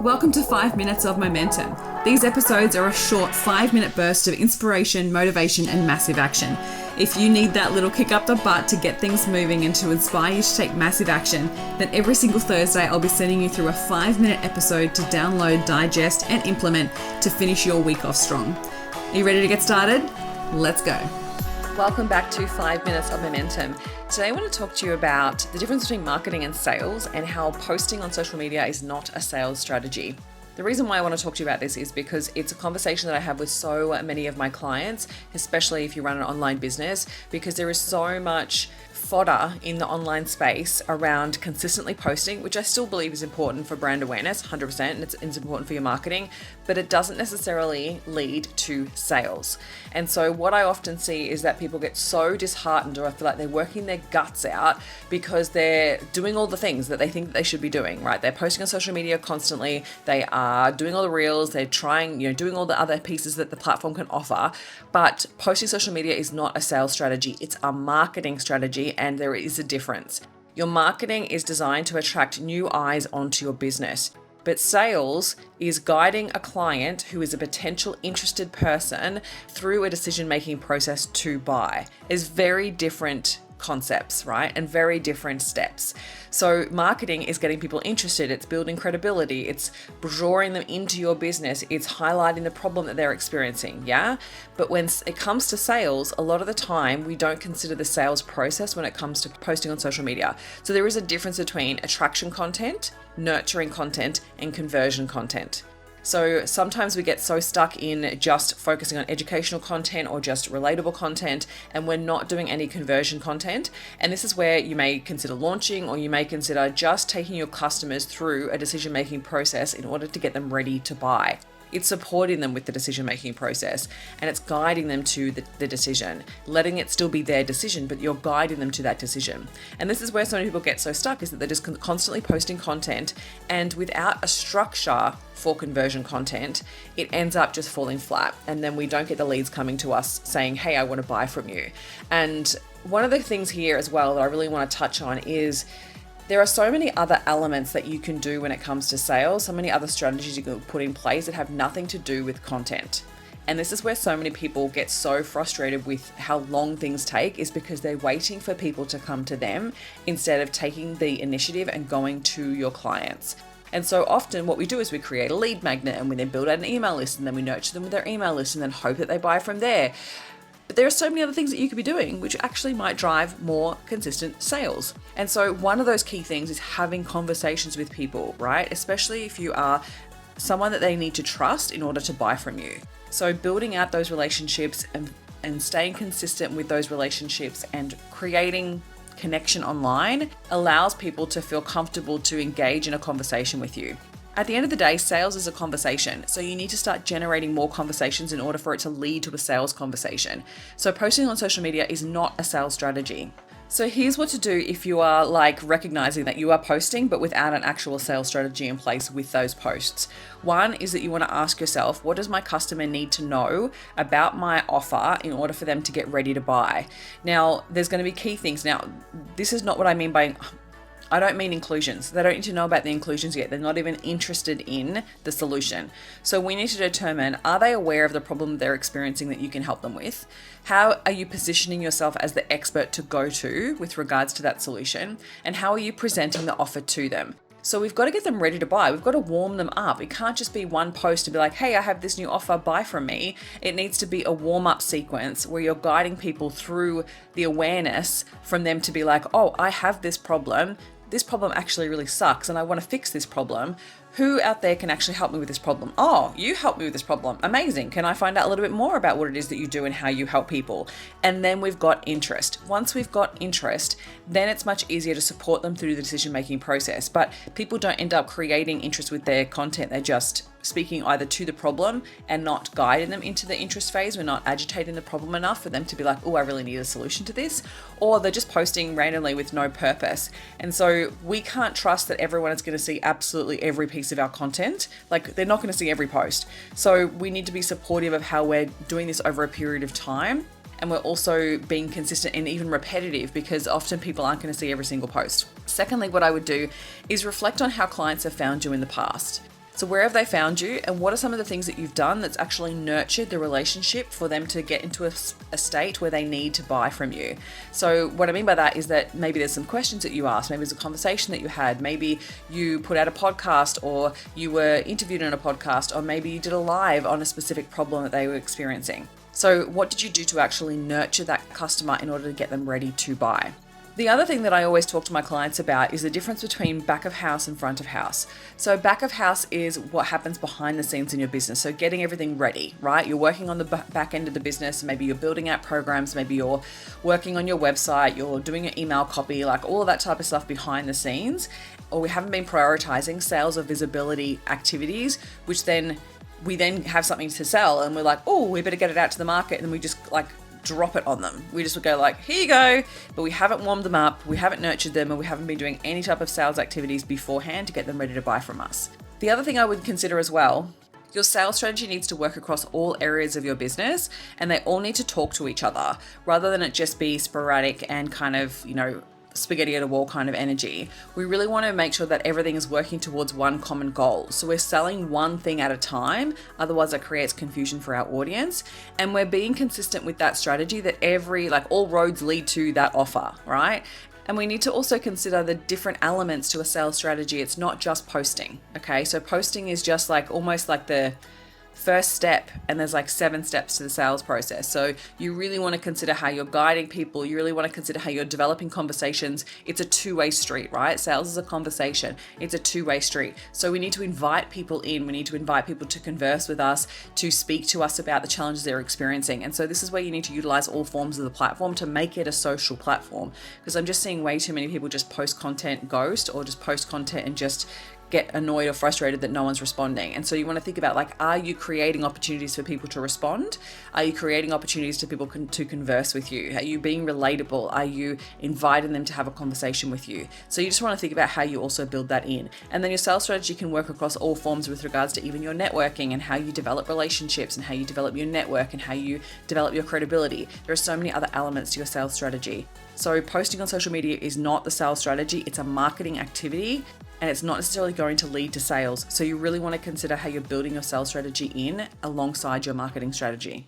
Welcome to 5 Minutes of Momentum. These episodes are a short 5-minute burst of inspiration, motivation, and massive action. If you need that little kick up the butt to get things moving and to inspire you to take massive action, then every single Thursday I'll be sending you through a 5-minute episode to download, digest, and implement to finish your week off strong. Are you ready to get started? Let's go. Welcome back to 5 Minutes of Momentum. Today I want to talk to you about the difference between marketing and sales and how posting on social media is not a sales strategy. The reason why I want to talk to you about this is because it's a conversation that I have with so many of my clients, especially if you run an online business, because there is so much fodder in the online space around consistently posting, which I still believe is important for brand awareness, 100%, and it's important for your marketing, but it doesn't necessarily lead to sales. And so what I often see is that people get so disheartened, or I feel like they're working their guts out because they're doing all the things that they think that they should be doing, right? They're posting on social media constantly. They are doing all the reels. They're trying, doing all the other pieces that the platform can offer. But posting social media is not a sales strategy. It's a marketing strategy, and there is a difference. Your marketing is designed to attract new eyes onto your business. But sales is guiding a client who is a potential interested person through a decision-making process to buy. It's very different concepts, right? And very different steps. So marketing is getting people interested. It's building credibility. It's drawing them into your business. It's highlighting the problem that they're experiencing. Yeah. But when it comes to sales, a lot of the time we don't consider the sales process when it comes to posting on social media. So there is a difference between attraction content, nurturing content, and conversion content. So sometimes we get so stuck in just focusing on educational content or just relatable content, and we're not doing any conversion content. And this is where you may consider launching, or you may consider just taking your customers through a decision-making process in order to get them ready to buy. It's supporting them with the decision-making process, and it's guiding them to the decision, letting it still be their decision, but you're guiding them to that decision. And this is where so many people get so stuck, is that they're just constantly posting content, and without a structure for conversion content, it ends up just falling flat. And then we don't get the leads coming to us saying, hey, I want to buy from you. And one of the things here as well that I really want to touch on is there are so many other elements that you can do when it comes to sales, so many other strategies you can put in place that have nothing to do with content. And this is where so many people get so frustrated with how long things take, is because they're waiting for people to come to them instead of taking the initiative and going to your clients. And so often what we do is we create a lead magnet, and we then build out an email list, and then we nurture them with their email list and then hope that they buy from there. But there are so many other things that you could be doing which actually might drive more consistent sales. And so one of those key things is having conversations with people, right? Especially if you are someone that they need to trust in order to buy from you. So building out those relationships and staying consistent with those relationships and creating connection online allows people to feel comfortable to engage in a conversation with you. At the end of the day, sales is a conversation. So you need to start generating more conversations in order for it to lead to a sales conversation. So posting on social media is not a sales strategy. So here's what to do if you are recognizing that you are posting but without an actual sales strategy in place with those posts. One is that you want to ask yourself, what does my customer need to know about my offer in order for them to get ready to buy? Now, there's going to be key things. Now, this is not what I mean by I don't mean inclusions. They don't need to know about the inclusions yet. They're not even interested in the solution. So we need to determine, are they aware of the problem they're experiencing that you can help them with? How are you positioning yourself as the expert to go to with regards to that solution? And how are you presenting the offer to them? So we've got to get them ready to buy. We've got to warm them up. It can't just be one post to be like, hey, I have this new offer, buy from me. It needs to be a warm-up sequence where you're guiding people through the awareness from them to be like, oh, I have this problem. This problem actually really sucks and I want to fix this problem. Who out there can actually help me with this problem? Oh, you help me with this problem. Amazing. Can I find out a little bit more about what it is that you do and how you help people? And then we've got interest. Once we've got interest, then it's much easier to support them through the decision-making process. But people don't end up creating interest with their content. They're just speaking either to the problem and not guiding them into the interest phase. We're not agitating the problem enough for them to be like, oh, I really need a solution to this. Or they're just posting randomly with no purpose. And so we can't trust that everyone is going to see absolutely every piece of our content. Like, they're not going to see every post. So we need to be supportive of how we're doing this over a period of time. And we're also being consistent and even repetitive, because often people aren't going to see every single post. Secondly, what I would do is reflect on how clients have found you in the past. So where have they found you, and what are some of the things that you've done that's actually nurtured the relationship for them to get into a state where they need to buy from you? So what I mean by that is that maybe there's some questions that you asked, maybe there's a conversation that you had, maybe you put out a podcast, or you were interviewed on a podcast, or maybe you did a live on a specific problem that they were experiencing. So what did you do to actually nurture that customer in order to get them ready to buy? The other thing that I always talk to my clients about is the difference between back of house and front of house. So back of house is what happens behind the scenes in your business. So getting everything ready, right? You're working on the back end of the business. Maybe you're building out programs. Maybe you're working on your website. You're doing your email copy, like all of that type of stuff behind the scenes. Or we haven't been prioritizing sales or visibility activities, which then we then have something to sell and we're like, oh, we better get it out to the market. And then we just like drop it on them. We just would go like, here you go, but we haven't warmed them up, we haven't nurtured them, and we haven't been doing any type of sales activities beforehand to get them ready to buy from us. The other thing I would consider as well, your sales strategy needs to work across all areas of your business, and they all need to talk to each other rather than it just be sporadic and kind of, spaghetti at a wall kind of energy. We really want to make sure that everything is working towards one common goal. So we're selling one thing at a time, otherwise it creates confusion for our audience. And we're being consistent with that strategy that all roads lead to that offer, right? And we need to also consider the different elements to a sales strategy. It's not just posting, okay? So posting is just almost like the first step, and there's 7 steps to the sales process. So you really want to consider how you're guiding people. You really want to consider how you're developing conversations. It's a two-way street, right? Sales is a conversation. It's a two-way street. So we need to invite people in. We need to invite people to converse with us, to speak to us about the challenges they're experiencing. And so this is where you need to utilize all forms of the platform to make it a social platform, because I'm just seeing way too many people just post content ghost, or just post content and just get annoyed or frustrated that no one's responding. And so you want to think about are you creating opportunities for people to respond? Are you creating opportunities to people to converse with you? Are you being relatable? Are you inviting them to have a conversation with you? So you just want to think about how you also build that in. And then your sales strategy can work across all forms with regards to even your networking and how you develop relationships and how you develop your network and how you develop your credibility. There are so many other elements to your sales strategy. So posting on social media is not the sales strategy, it's a marketing activity, and it's not necessarily going to lead to sales. So you really want to consider how you're building your sales strategy in alongside your marketing strategy.